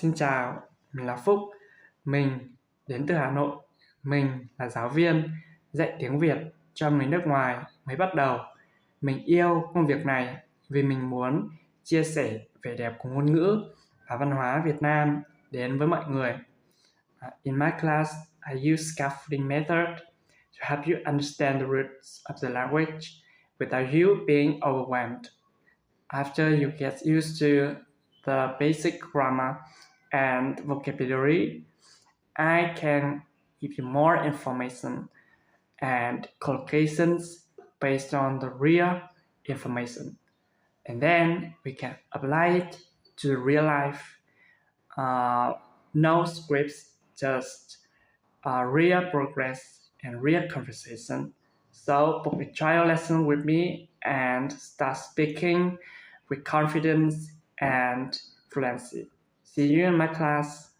Xin chào, mình là Phúc. Mình đến từ Hà Nội. Mình là giáo viên dạy tiếng Việt cho người nước ngoài mới bắt đầu. Mình yêu công việc này vì mình muốn chia sẻ vẻ đẹp của ngôn ngữ và văn hóa Việt Nam đến với mọi người. In my class, I use scaffolding method to help you understand the roots of the language without you being overwhelmed. After you get used to the basic grammar and vocabulary, I can give you more information and collocations based on the real information. And then we can apply it to real life. No scripts, just real progress and real conversation. So book a trial lesson with me and start speaking with confidence and fluency. See you in my class.